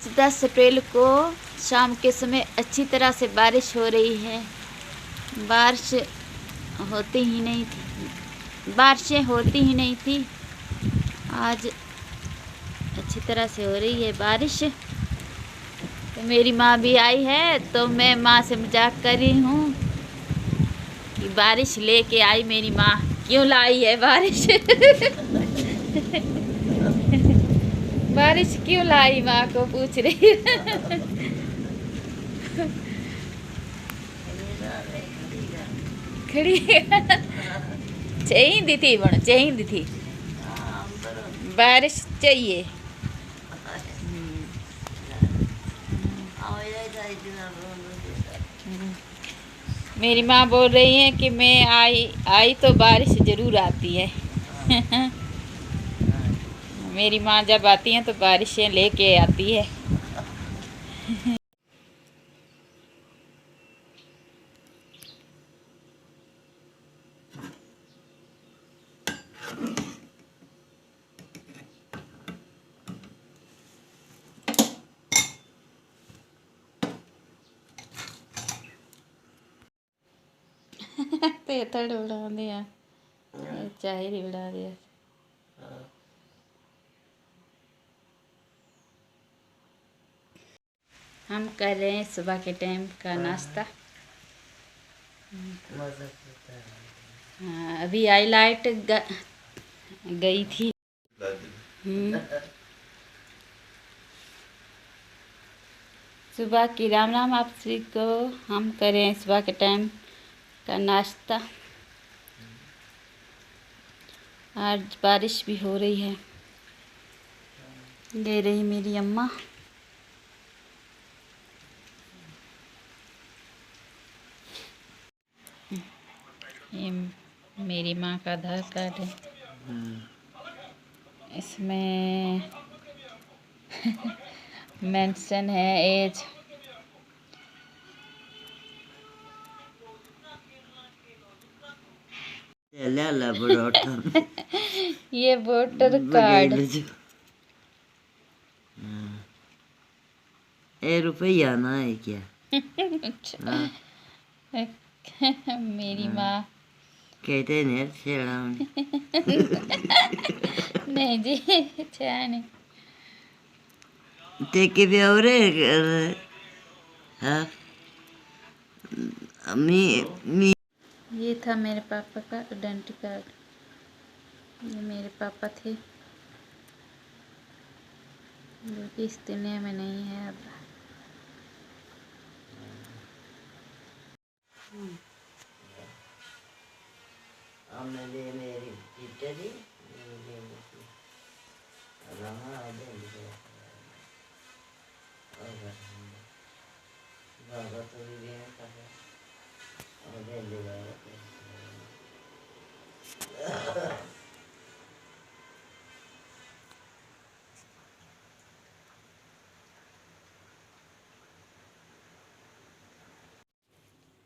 आज 10 अप्रैल को शाम के समय अच्छी तरह से बारिश हो रही है। बारिश होती ही नहीं थी, बारिशें होती ही नहीं थी। आज अच्छी तरह से हो रही है बारिश। तो मेरी माँ भी आई है, तो मैं माँ से मजाक कर रही हूँ कि बारिश लेके आई मेरी माँ। क्यों लाई है बारिश? बारिश क्यों लाई, माँ को पूछ रही है। खड़ी चाहिए थी, बण चाहिए थी, बारिश चाहिए। मेरी माँ बोल रही है कि मैं आई तो बारिश ज़रूर आती है। मेरी माँ जब आती है तो बारिशें लेके आती है। ते तड़ उड़ा दिया, चाय ही उड़ा दिया। हम कर रहे हैं सुबह के टाइम का नाश्ता। हाँ, अभी आई लाइट गई थी। सुबह की राम राम आप सभी को। हम करें सुबह के टाइम का नाश्ता। आज बारिश भी हो रही है। ले रही मेरी अम्मा। ये मेरी माँ का आधार कार्ड है। इसमें मेंशन है एज। ये वोटर कार्ड। रुपया ना है क्या? मेरी माँ कहते नहीं छेड़ा नहीं जी, छेड़ा नहीं। टेके भी और हाँ मी ये था मेरे पापा का आइडेंटिटी कार्ड। ये मेरे पापा थे जो कि इस दुनिया में नहीं है अब। मेरी टीचर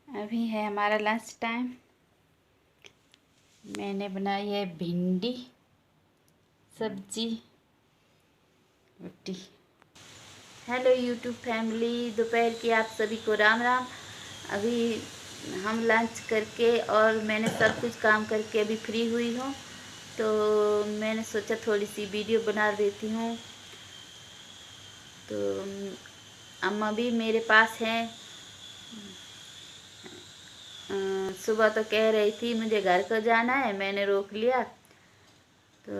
अभी है हमारा लंच टाइम। मैंने बनाई है भिंडी सब्जी रोटी। हेलो यूट्यूब फैमिली, दोपहर की आप सभी को राम राम। अभी हम लंच करके और मैंने सब कुछ काम करके अभी फ्री हुई हूँ, तो मैंने सोचा थोड़ी सी वीडियो बना देती हूँ। तो अम्मा भी मेरे पास हैं। सुबह तो कह रही थी मुझे घर को जाना है, मैंने रोक लिया। तो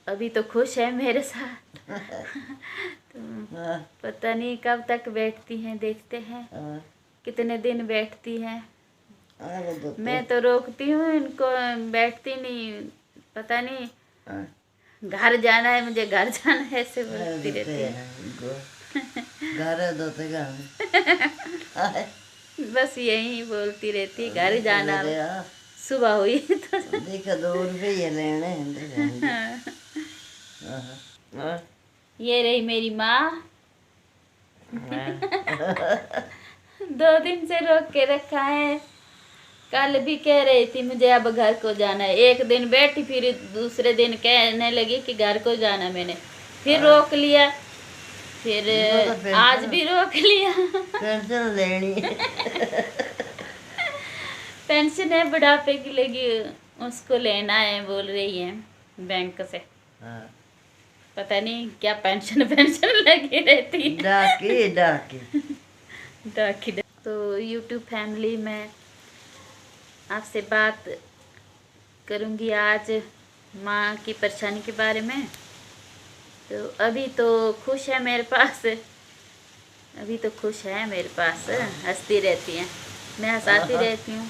अभी तो खुश है मेरे साथ। तो पता नहीं कब तक बैठती हैं, देखते हैं कितने दिन बैठती हैं। मैं तो रोकती हूँ इनको, बैठती नहीं। पता नहीं घर जाना है, मुझे घर जाना है, ऐसे बोलती रहती है। घर बस यही बोलती रहती, घर जाना। सुबह हुई तो देखा 2 रुपये लेने। ये रही मेरी माँ। 2 दिन से रोक के रखा है। कल भी कह रही थी मुझे अब घर को जाना है। एक दिन बैठी, फिर दूसरे दिन कहने लगी कि घर को जाना। मैंने फिर रोक लिया। फिर वो तो पेंशन- आज भी रोक लिया। पेंशन लेनी है। पेंशन है बुढ़ापे की लगी, उसको लेना है बोल रही है बैंक से। हाँ। पता नहीं क्या पेंशन पेंशन लगी रहती है। डाकी डाकी। तो यूट्यूब फैमिली में आपसे बात करूँगी आज माँ की परेशानी के बारे में। तो अभी तो खुश है मेरे पास, अभी तो खुश है मेरे पास, हंसती रहती है, मैं हंसाती रहती हूँ,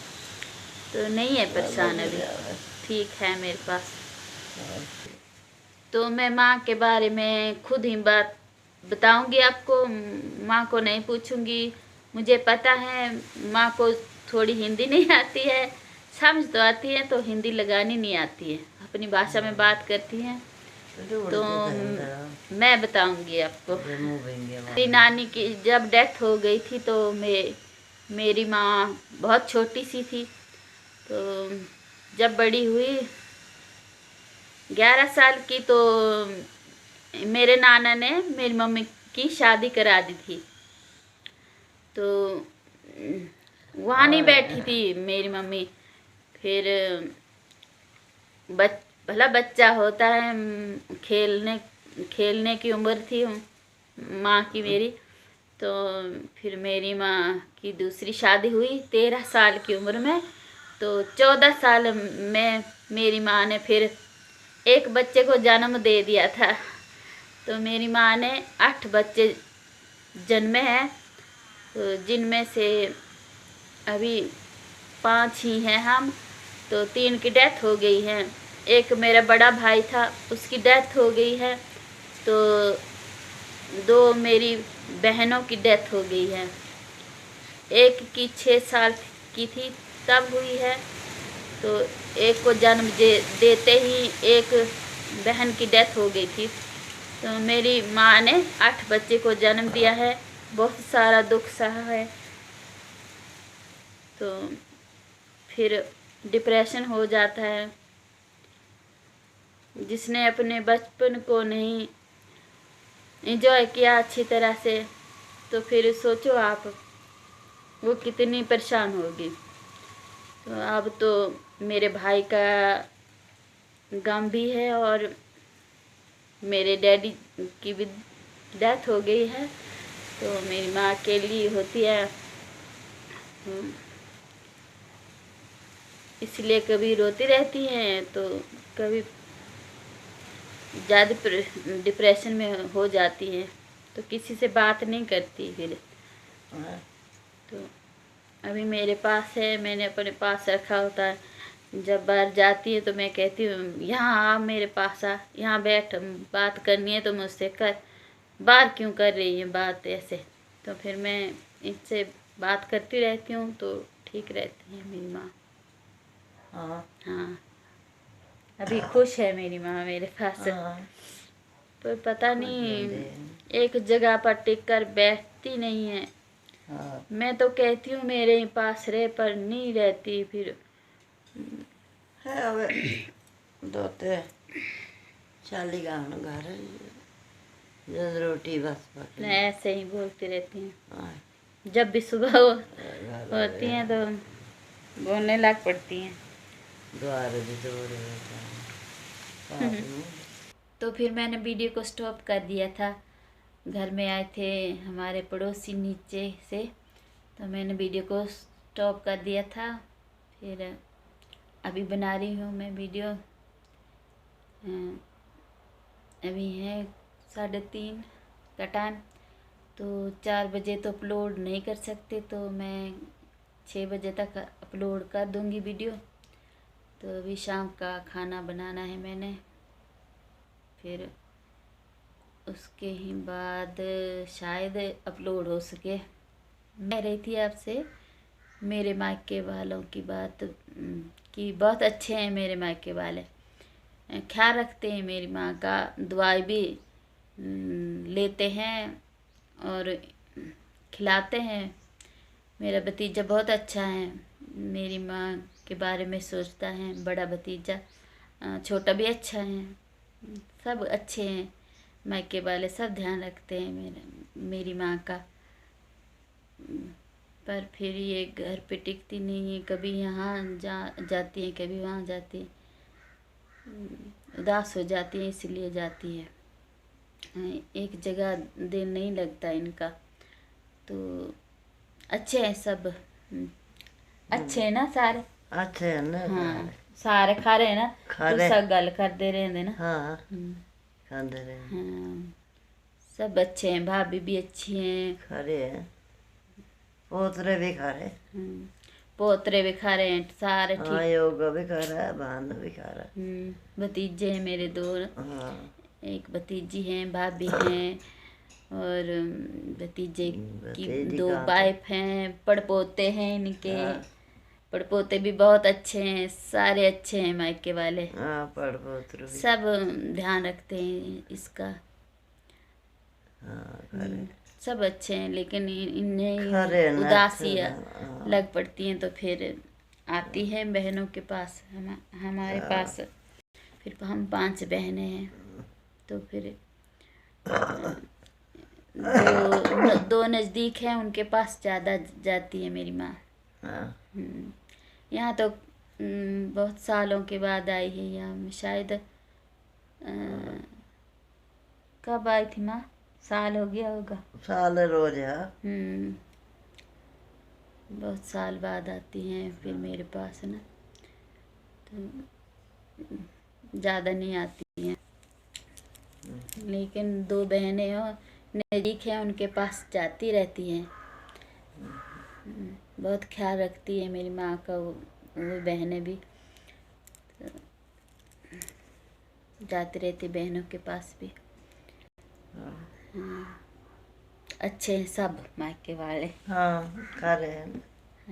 तो नहीं है परेशान अभी, ठीक है मेरे पास। तो मैं माँ के बारे में खुद ही बात बताऊंगी आपको, माँ को नहीं पूछूंगी। मुझे पता है माँ को थोड़ी हिंदी नहीं आती है, समझ तो आती है, तो हिंदी लगानी नहीं आती है, अपनी भाषा में बात करती हैं। तो मैं बताऊंगी आपको। मेरी नानी की जब डेथ हो गई थी तो मेरी माँ बहुत छोटी सी थी। तो जब बड़ी हुई 11 साल की, तो मेरे नाना ने मेरी मम्मी की शादी करा दी थी। तो वहाँ नहीं बैठी थी मेरी मम्मी। फिर भला बच्चा होता है, खेलने की उम्र थी माँ की मेरी। तो फिर मेरी माँ की दूसरी शादी हुई 13 साल की उम्र में। तो 14 साल में मेरी माँ ने फिर एक बच्चे को जन्म दे दिया था। तो मेरी माँ ने 8 बच्चे जन्मे हैं, तो जिनमें से अभी 5 ही हैं हम, तो 3 की डेथ हो गई है। एक मेरा बड़ा भाई था, उसकी डेथ हो गई है। तो 2 मेरी बहनों की डेथ हो गई है। एक की 6 साल की थी तब हुई है। तो एक को जन्म देते ही एक बहन की डेथ हो गई थी। तो मेरी माँ ने 8 बच्चे को जन्म दिया है, बहुत सारा दुख सहा है। तो फिर डिप्रेशन हो जाता है, जिसने अपने बचपन को नहीं एंजॉय किया अच्छी तरह से, तो फिर सोचो आप वो कितनी परेशान होगी। तो अब तो मेरे भाई का गम भी है और मेरे डैडी की भी डेथ हो गई है। तो मेरी माँ अकेली होती है, इसलिए कभी रोती रहती हैं, तो कभी ज़्यादा डिप्रेशन में हो जाती है, तो किसी से बात नहीं करती फिर। तो अभी मेरे पास है, मैंने अपने पास रखा होता है। जब बाहर जाती है तो मैं कहती हूँ यहाँ आ, मेरे पास आ, यहाँ बैठ, बात करनी है तो मुझसे कर, बाहर क्यों कर रही है बात ऐसे। तो फिर मैं इनसे बात करती रहती हूँ, तो ठीक रहती है मेरी माँ। हाँ, अभी खुश है मेरी माँ मेरे पास। पर पता नहीं एक जगह पर टिक कर बैठती नहीं है। मैं तो कहती हूँ मेरे पास रहे, पर नहीं रहती। फिर है दोते चाली गाँव घर जब रोटी बस मैं ऐसे ही बोलती रहती हूँ। जब भी सुबह होती हैं तो बोलने लग पड़ती हैं। तो फिर मैंने वीडियो को स्टॉप कर दिया था। घर में आए थे हमारे पड़ोसी नीचे से, तो मैंने वीडियो को स्टॉप कर दिया था। फिर अभी बना रही हूँ मैं वीडियो। अभी है 3:30 का टाइम, तो 4 बजे तो अपलोड नहीं कर सकते, तो मैं 6 बजे तक अपलोड कर दूँगी वीडियो। तो अभी शाम का खाना बनाना है मैंने, फिर उसके ही बाद शायद अपलोड हो सके। मैं रही थी आपसे मेरे मायके वालों की बात कि बहुत अच्छे हैं मेरे मायके वाले, ख्याल रखते हैं मेरी माँ का, दवाई भी लेते हैं और खिलाते हैं। मेरा भतीजा बहुत अच्छा है, मेरी माँ के बारे में सोचता है। बड़ा भतीजा, छोटा भी अच्छा है, सब अच्छे हैं। मायके वाले सब ध्यान रखते हैं मेरी माँ का। पर फिर ये घर पे टिकती नहीं है, कभी यहाँ जाती है, कभी वहाँ जाती है, उदास हो जाती है इसलिए जाती है। एक जगह दिन नहीं लगता इनका। तो अच्छे हैं सब। अच्छे हैं ना सारे? अच्छे हैं ना हाँ सारे खा रहे हैं ना? खरे सब गल करते रहते ना। हाँ हम्म, खाते रहे हाँ सब अच्छे हैं, भाभी भी अच्छी हैं। खरे हैं पोतरे भी खरे पोतरे भी खा रहे हैं सारे हाँ ठीक। योगा भी खा रहा है भानु भी खा रहा भतीजे हैं मेरे दो, है हाँ एक भतीजी हैं, भाभी हैं, और भतीजे की भतीजी दो कहाँ पे? वाइफ हैं, पड़पोते हैं इनके। हाँ। पड़पोते भी बहुत अच्छे हैं, सारे अच्छे हैं मायके वाले। हाँ पड़ पोतरू भी सब ध्यान रखते हैं इसका। हाँ खरे सब अच्छे हैं, लेकिन इन्हें खरे न उदासी हाँ। लग पड़ती हैं तो फिर आती है बहनों के पास, हमारे पास। फिर हम 5 बहनें हैं, तो फिर दो नज़दीक हैं, उनके पास ज़्यादा जाती है मेरी माँ। हाँ यहाँ तो बहुत सालों के बाद आई है यहाँ में, शायद कब आई थी माँ? साल हो गया होगा। साल रोज है बहुत साल बाद आती हैं फिर मेरे पास ना, तो ज़्यादा नहीं आती हैं। लेकिन 2 बहनें हो नज़दीक हैं, उनके पास जाती रहती हैं। बहुत ख्याल रखती है मेरी माँ का वो बहनें भी, तो जाती रहती बहनों के पास भी। अच्छे हैं सब मायके वाले। हाँ खरे हैं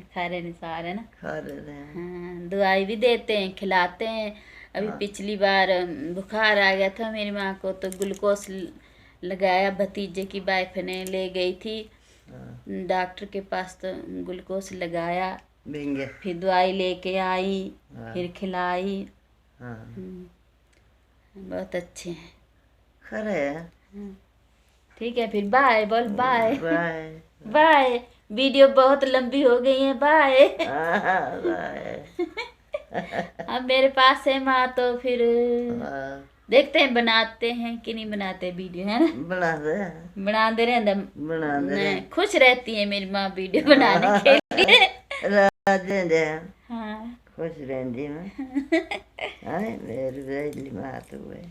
खरे नहीं सारे ना। खरे हैं हाँ दवाई भी देते हैं, खिलाते हैं। अभी पिछली बार बुखार आ गया था मेरी माँ को, तो ग्लूकोज लगाया, भतीजे की वाइफ ने ले गई थी डॉक्टर के पास, तो ग्लूकोज लगाया, बिंगे फिर दवाई लेके आई, फिर खिलाई। हाँ बहुत अच्छे हैं। खरे हैं ठीक है फिर बाय बोल, बाय बाय बाय। वीडियो बहुत लंबी हो गई है, बाय। बाय अब मेरे पास है माँ, तो फिर हाँ, देखते हैं बनाते हैं कि नहीं बनाते वीडियो, है ना? बना दे बना दे रहे खुश रहती है मेरी माँ वीडियो बनाने के लिए। राजेंद्र हाँ खुश रहती मैं हाँ मेरी रहली मात हुए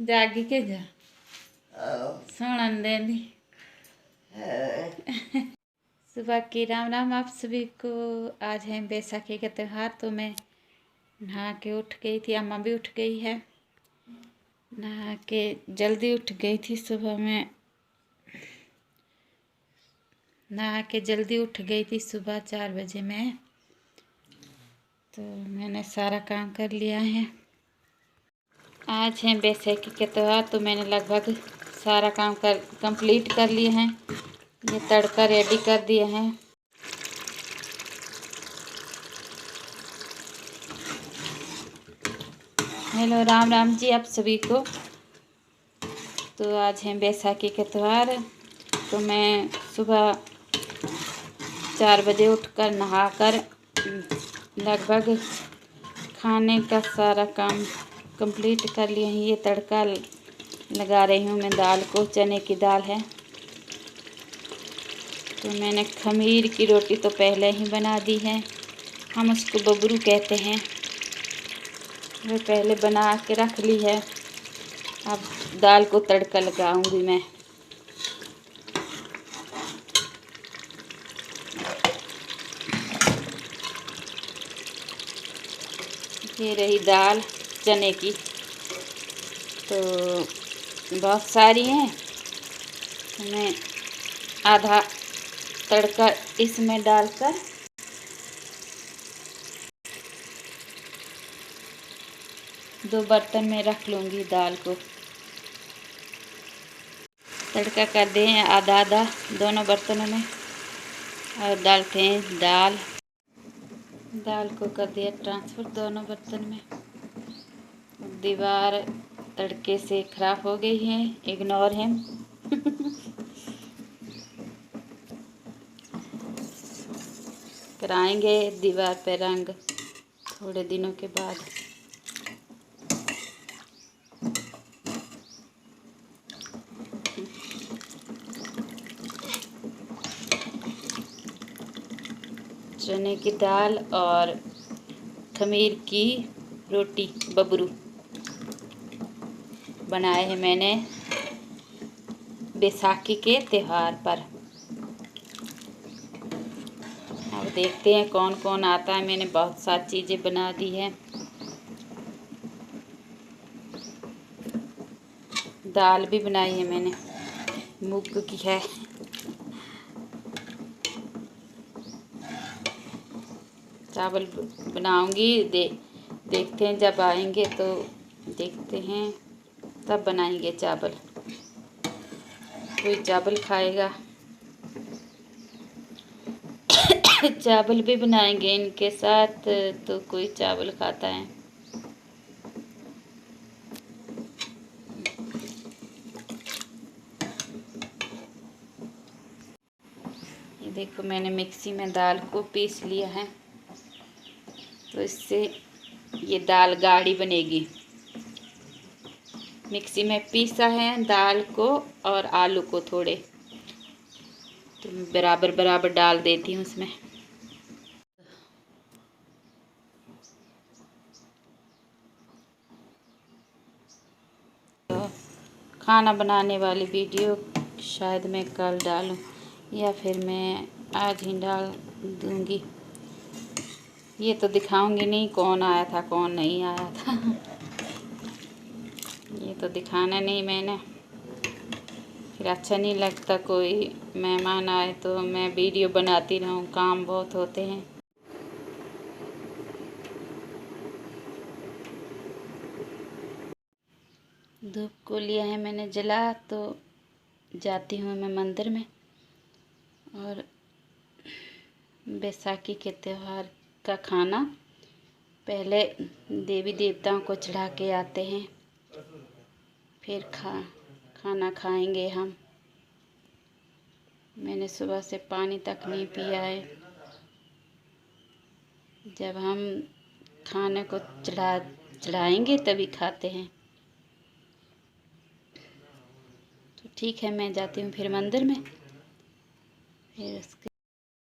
जागी के जा सुनन देनी। सुबह की राम राम आप सभी को। आज है बैसाखी का त्यौहार। तो मैं नहा के उठ गई थी, अम्मा भी उठ गई है। नहा के जल्दी उठ गई थी। सुबह में नहा के जल्दी उठ गई थी, सुबह 4 बजे में। तो मैंने सारा काम कर लिया है। आज है बैसाखी के त्यौहार, तो मैंने लगभग सारा काम कंप्लीट कर लिए हैं। ये तड़का रेडी कर दिए हैं। हेलो राम राम जी आप सभी को। तो आज है बैसाखी के त्यौहार। तो मैं सुबह 4 बजे उठकर नहाकर लगभग खाने का सारा काम कंप्लीट कर लिए हैं। ये तड़का लगा रही हूँ मैं दाल को। चने की दाल है। तो मैंने खमीर की रोटी तो पहले ही बना दी है। हम उसको बबरू कहते हैं। वो पहले बना के रख ली है। अब दाल को तड़का लगाऊंगी मैं। ये रही दाल चने की। तो बहुत सारी हैं। तो मैं आधा तड़का इसमें डालकर दो बर्तन में रख लूँगी दाल को। तड़का कर दें आधा आधा दोनों बर्तनों में और डालते हैं दाल। दाल को कर दिया ट्रांसफ़र दोनों बर्तन में। दीवार तड़के से ख़राब हो गई है, इग्नोर है। कराएंगे दीवार पे रंग थोड़े दिनों के बाद। चने की दाल और खमीर की रोटी बबरू बनाए हैं मैंने बैसाखी के त्यौहार पर। अब देखते हैं कौन कौन आता है। मैंने बहुत सारी चीज़ें बना दी है। दाल भी बनाई है मैंने, मूंग की है। चावल बनाऊंगी। देखते हैं जब आएंगे तो देखते हैं, तब बनाएंगे चावल। कोई चावल खाएगा। चावल भी बनाएंगे इनके साथ, तो कोई चावल खाता है। ये देखो मैंने मिक्सी में दाल को पीस लिया है। तो इससे ये दाल गाढ़ी बनेगी। मिक्सी में पीसा है दाल को और आलू को थोड़े, तो बराबर बराबर डाल देती हूँ उसमें। तो खाना बनाने वाली वीडियो शायद मैं कल डालूँ या फिर मैं आज ही डाल दूँगी। ये तो दिखाऊंगी नहीं कौन आया था कौन नहीं आया था। ये तो दिखाना नहीं मैंने, फिर अच्छा नहीं लगता। कोई मेहमान आए तो मैं वीडियो बनाती रहूं, काम बहुत होते हैं। धूप को लिया है मैंने जला। तो जाती हूँ मैं मंदिर में और बैसाखी के त्यौहार का खाना पहले देवी देवताओं को चढ़ा के आते हैं, फिर खाना खाएंगे हम। मैंने सुबह से पानी तक नहीं पिया है। जब हम खाने को चढ़ाएंगे तभी खाते हैं। तो ठीक है, मैं जाती हूँ फिर मंदिर में। फिर उसके